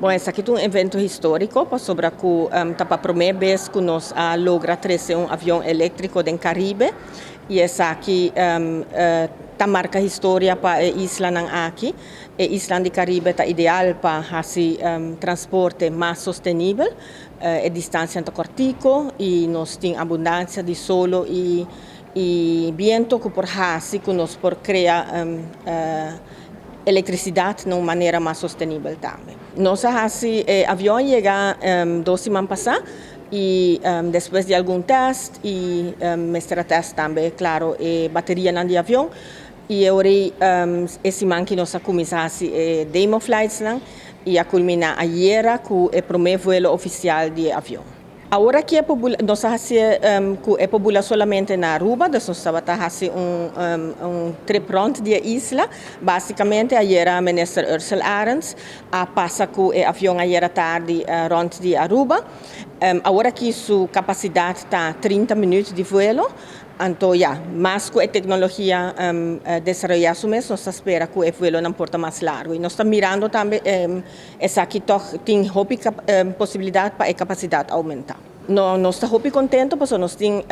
Bom, esse aqui é um evento histórico sobre que para a primeira vez que nós logra trazer um avião elétrico do Caribe e essa aqui marca a história para a isla aqui. A isla do Caribe está ideal para fazer transporte mais sustentável, a distância é curtico e nós temos abundância de solo e vento que por fazer que nós por criar eletricidade de uma maneira mais sustentável também. Nosso avião chega 2 semanas passadas e depois de algum teste e mestre teste também, claro, a bateria no avião e agora esse semana que nós começamos a demo flights e a culminar ayer com o primeiro voo oficial de avião. Agora que nós fazemos somente na Aruba, nós estamos fazendo trip rond de isla. Basicamente, ayer a minister Ursula Arends passa com o avião ayer tarde rond de Aruba. Agora que sua capacidade está 30 minutos de voo, então, mais com a tecnologia desenvolvida, nós esperamos que o voo não porta mais largo. E nós estamos mirando também essa aqui tem possibilidade para a capacidade aumentar. Nós estamos muito contentes porque nós temos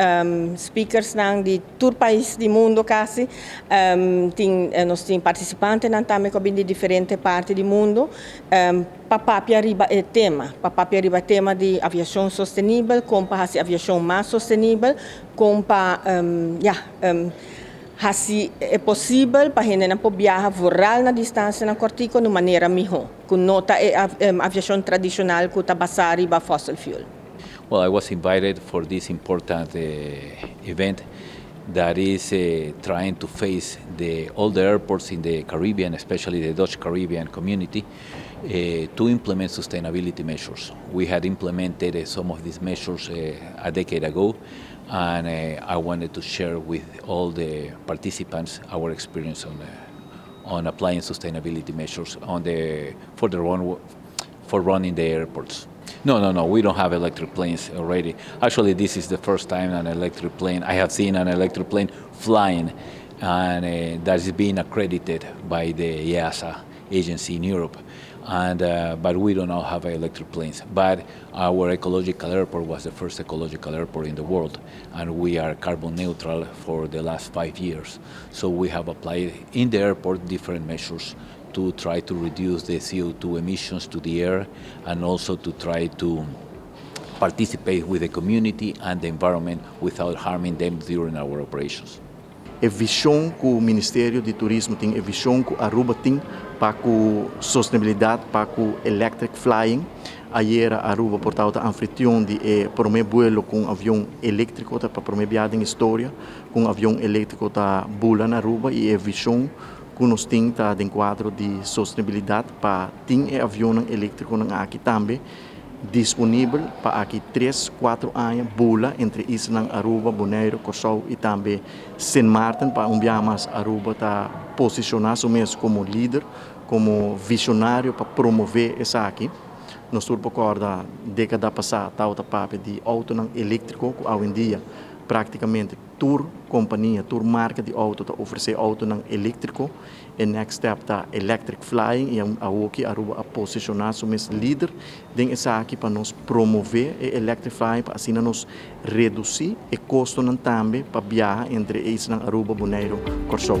speakers de todo o país do mundo quase. Nós temos participantes também que vêm de diferentes partes do mundo. Para arriba o tema de aviação sustentável, como para a aviação mais sustentável, como para é possível para a gente não viajar voar na distância na cortico de maneira melhor, com nota a aviação tradicional que está baseada em fossil fuel. Well, I was invited for this important event that is trying to face all the airports in the Caribbean, especially the Dutch Caribbean community, to implement sustainability measures. We had implemented some of these measures a decade ago, and I wanted to share with all the participants our experience on applying sustainability measures for running the airports. No, we don't have electric planes already. Actually, this is the first time I have seen an electric plane flying, and that is being accredited by the EASA agency in Europe. But we don't now have electric planes. But our ecological airport was the first ecological airport in the world, and we are carbon neutral for the last 5 years. So we have applied in the airport different measures to try to reduce the CO2 emissions to the air, and also to try to participate with the community and the environment without harming them during our operations. A visão que o Ministério de Turismo tem, a visão que a Aruba tem para a sustentabilidade, para o electric flying. Ayer a Aruba portava a anfitrião de primeiro voo com avião elétrico, para a primeira viagem em história, com avião elétrico da Bula na Aruba, e a visão que nós temos em quadro de sustentabilidade para ter avião elétrico aqui também disponível para aqui 3-4 anos Bula entre Isla Aruba, Bonaire, Curaçao e também Saint Martin para viagem mais Aruba está posicionado mesmo como líder, como visionário para promover essa aqui. Nós estamos recordando década passada estava papo de auto elétrico que hoje em dia praticamente toda companhia, toda marca de auto está oferecendo auto elétrico. E next step está electric flying e a Aruba a posicionar-se como líder em essa aqui para nós promover o electric flying, para assim nós reduzir o custo também para viajar entre Isla Aruba, Bonaire e Curaçao.